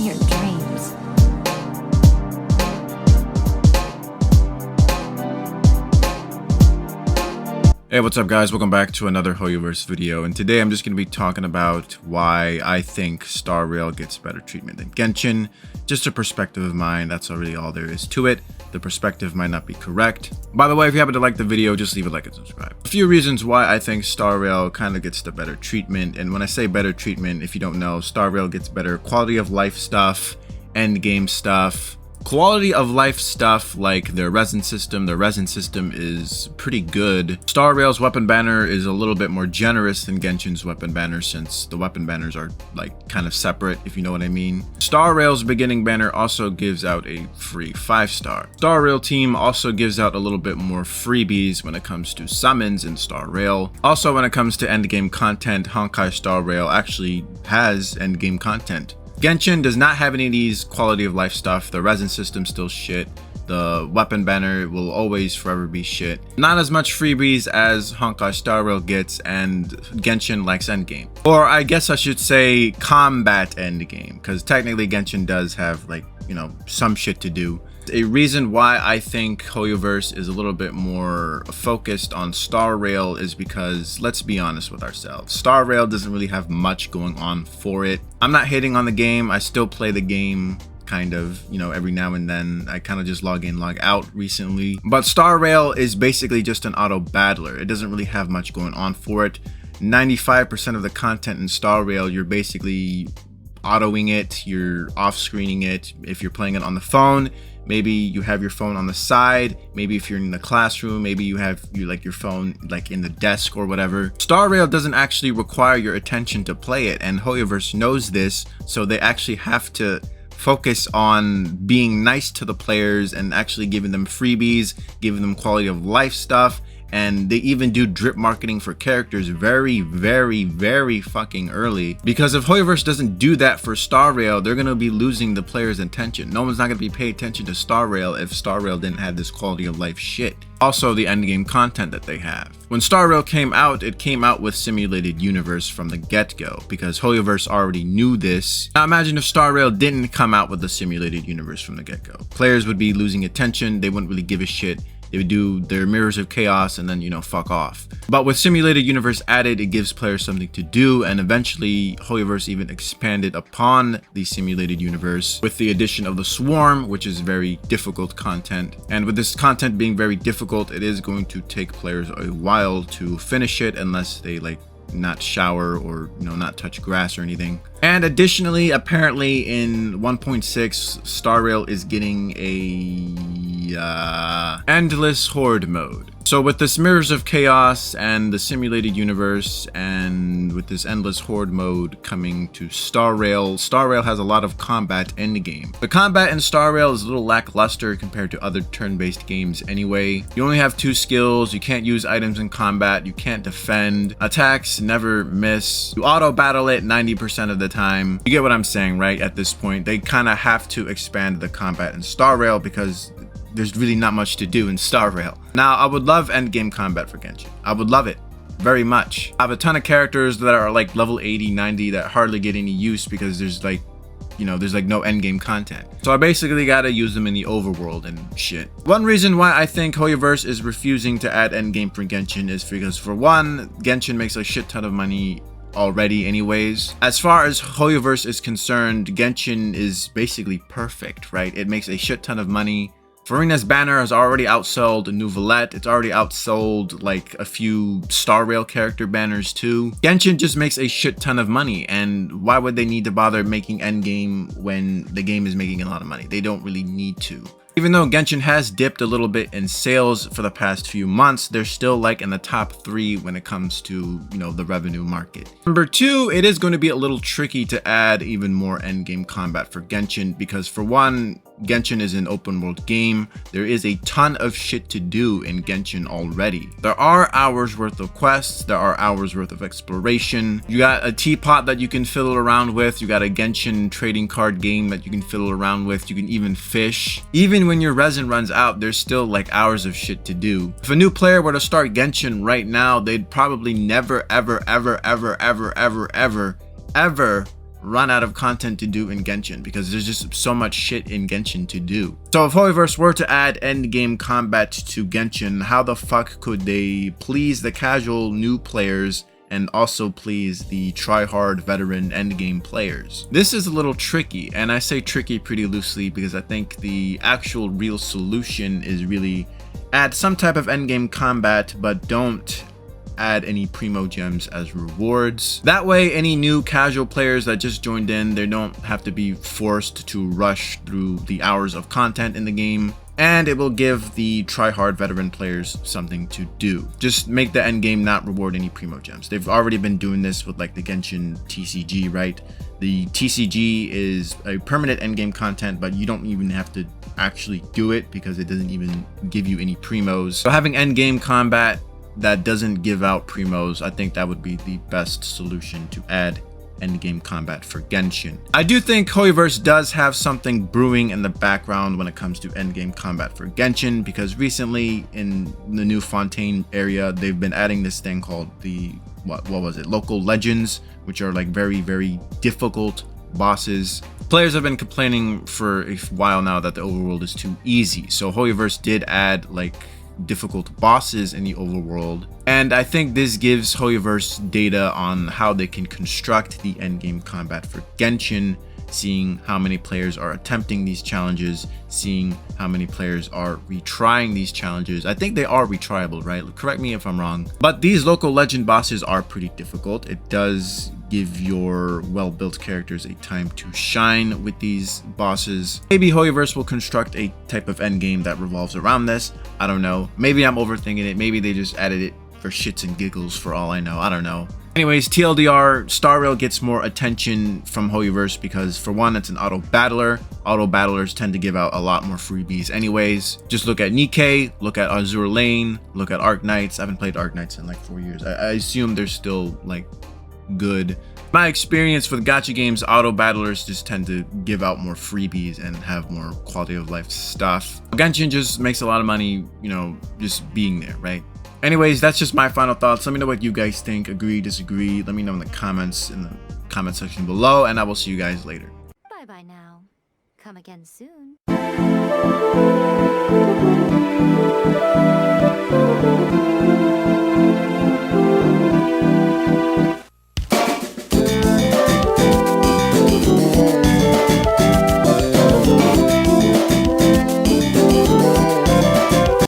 your dreams. Hey, what's up guys? Welcome back to another HoYoverse video, and today I'm just going to be talking about why I think Star Rail gets better treatment than Genshin. Just a perspective of mine, that's really all there is to it. The perspective might not be correct. By the way, if you happen to like the video, just leave a like and subscribe. A few reasons why I think Star Rail kind of gets the better treatment, and when I say better treatment, if you don't know, Star Rail gets better quality of life stuff, end game stuff. Quality of life stuff like their resin system. Their resin system is pretty good. Star Rail's weapon banner is a little bit more generous than Genshin's weapon banner, since the weapon banners are like kind of separate, if you know what I mean. Star Rail's beginning banner also gives out a free 5-star. Star Rail team also gives out a little bit more freebies when it comes to summons in Star Rail. Also, when it comes to endgame content, Honkai Star Rail actually has endgame content. Genshin does not have any of these quality of life stuff. The resin system still shit. The weapon banner will always forever be shit. Not as much freebies as Honkai Star Rail gets, and Genshin likes endgame. Or I guess I should say combat endgame, because technically Genshin does have, like, you know, some shit to do. A reason why I think HoYoverse is a little bit more focused on Star Rail is because, let's be honest with ourselves, Star Rail doesn't really have much going on for it. I'm not hating on the game. I still play the game kind of, you know, every now and then. I kind of just log in, log out recently. But Star Rail is basically just an auto battler. It doesn't really have much going on for it. 95% of the content in Star Rail, you're basically autoing it, you're off screening it. If you're playing it on the phone, maybe you have your phone on the side. Maybe if you're in the classroom, maybe you have your phone like in the desk or whatever. Star Rail doesn't actually require your attention to play it, and HoYoverse knows this, so they actually have to focus on being nice to the players and actually giving them freebies, giving them quality of life stuff. And they even do drip marketing for characters very fucking early. Because if HoYoverse doesn't do that for Star Rail, they're gonna be losing the players' attention. No one's not gonna be paying attention to Star Rail if Star Rail didn't have this quality of life shit. Also, the endgame content that they have. When Star Rail came out, it came out with simulated universe from the get-go, because HoYoverse already knew this. Now imagine if Star Rail didn't come out with the simulated universe from the get-go. Players would be losing attention. They wouldn't really give a shit. They would do their mirrors of chaos and then, you know, fuck off. But with simulated universe added, it gives players something to do, and eventually HoYoverse even expanded upon the simulated universe with the addition of the swarm, which is very difficult content. And with this content being very difficult, it is going to take players a while to finish it, unless they like not shower or, you know, not touch grass or anything. And additionally, apparently in 1.6, Star Rail is getting a endless horde mode. So with this mirrors of chaos and the simulated universe, and with this endless horde mode coming to Star Rail has a lot of combat endgame. The combat in Star Rail is a little lackluster compared to other turn-based games anyway. You only have 2 skills, you can't use items in combat, you can't defend, attacks never miss, you auto battle it 90% of the time. You get what I'm saying, right? At this point, they kind of have to expand the combat in Star Rail because there's really not much to do in Star Rail. Now, I would love endgame combat for Genshin. I would love it very much. I have a ton of characters that are like level 80, 90 that hardly get any use because there's like, you know, there's like no endgame content. So I basically gotta use them in the overworld and shit. One reason why I think HoYoverse is refusing to add endgame for Genshin is because, for one, Genshin makes a shit ton of money already anyways. As far as HoYoverse is concerned, Genshin is basically perfect, right? It makes a shit ton of money. Farina's banner has already outsold Nouvellette. It's already outsold like a few Star Rail character banners too. Genshin just makes a shit ton of money, and why would they need to bother making endgame when the game is making a lot of money? They don't really need to. Even though Genshin has dipped a little bit in sales for the past few months, they're still like in the top 3 when it comes to, you know, the revenue market. Number 2, it is going to be a little tricky to add even more endgame combat for Genshin because, for one, Genshin is an open world game. There is a ton of shit to do in Genshin already. There are hours worth of quests, there are hours worth of exploration. You got a teapot that you can fiddle around with, you got a Genshin trading card game that you can fiddle around with, you can even fish. Even when your resin runs out, there's still like hours of shit to do. If a new player were to start Genshin right now, they'd probably never run out of content to do in Genshin because there's just so much shit in Genshin to do. So if HoYoverse were to add endgame combat to Genshin, how the fuck could they please the casual new players and also please the try-hard veteran endgame players? This is a little tricky, and I say tricky pretty loosely because I think the actual real solution is really add some type of endgame combat, but don't add any primo gems as rewards. That way, any new casual players that just joined in, they don't have to be forced to rush through the hours of content in the game, and it will give the try-hard veteran players something to do. Just make the end game not reward any primo gems. They've already been doing this with like the Genshin TCG, right? The TCG is a permanent end game content, but you don't even have to actually do it because it doesn't even give you any primos. So having end game combat that doesn't give out primos, I think that would be the best solution to add endgame combat for Genshin. I do think HoYoverse does have something brewing in the background when it comes to endgame combat for Genshin, because recently in the new Fontaine area, they've been adding this thing called the, what was it? Local legends, which are like very, very difficult bosses. Players have been complaining for a while now that the overworld is too easy. So HoYoverse did add like difficult bosses in the overworld, and I think this gives HoYoverse data on how they can construct the endgame combat for Genshin, seeing how many players are attempting these challenges, seeing how many players are retrying these challenges. I think they are retryable, right? Correct me if I'm wrong, but these local legend bosses are pretty difficult. It does give your well-built characters a time to shine with these bosses. Maybe HoYoverse will construct a type of endgame that revolves around this. I don't know. Maybe I'm overthinking it. Maybe they just added it for shits and giggles for all I know. I don't know. Anyways, TLDR, Star Rail gets more attention from HoYoverse because, for one, it's an auto battler. Auto battlers tend to give out a lot more freebies anyways. Just look at Nikkei, look at Azure Lane, look at Arc Knights. I haven't played Arc Knights in like 4 years. I assume they're still like good. My experience with gacha games, auto battlers just tend to give out more freebies and have more quality of life stuff. Genshin just makes a lot of money, you know, just being there, right? Anyways, that's just my final thoughts. Let me know what you guys think. Agree, disagree. Let me know in the comment section below, and I will see you guys later. Bye bye now. Come again soon.